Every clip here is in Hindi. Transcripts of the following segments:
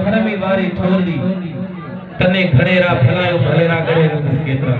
खरमी वारी ठोली तने घड़ेरा फलायो भलेरा करे केतरा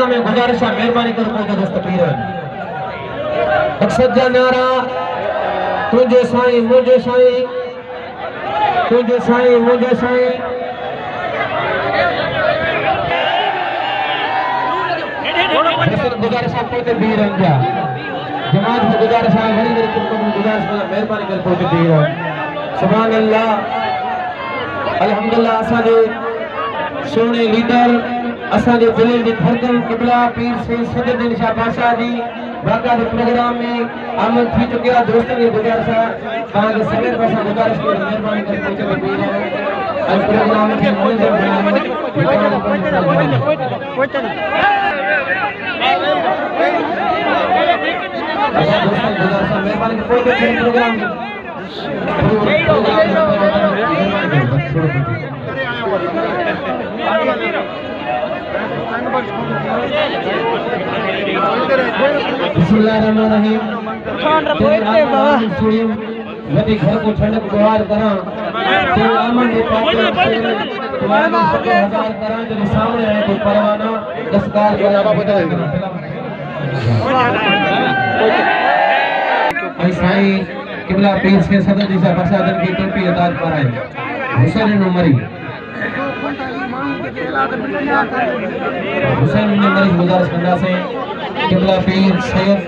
में गुजारिश है मेहरबानी कर पहुंचा दोस्त पीर मकसद जा नारा तुझे साईं मुझे साईं तुझे साईं मुझे साईं गुजारिश है पहुंचे पीर जा जमात से गुजारिश है बड़ी मेरी गुजारिश मेहरबानी कर पहुंचे पीर सुभान अल्लाह अल्हम्दुलिल्लाह असाजे सोने लीडर असाजे जिले की धड़कन किबला पीर से सदरुद्दीन शाह बादशाह जी बाकायदा प्रोग्राम में आमद थी चुके हैं दोस्तों की गुजारिश है ताकि सभी पासा गुजारिश की मेहरबानी कर पहुंचे पीर आज प्रोग्राम के मुंजर मेहरबानी कर पहुंचे प्रोग्राम बिस्मिल्लाहिर्रहमानिर्रहीम यदि घर को ठंडक गुहार करा तो आमन के पास तुम्हारे हजार करा जो सामने है तो परवाना दस्तकार बराबर बदल साईं किबला पीर से सदर दिशा बसादन की टोपी अदा कराए हुसैन उमरी हुसैन ने मरीज गुजारिश करना से किबला पीर सैयद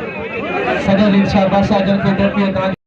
सदर दिशा बसादन की टोपी अदा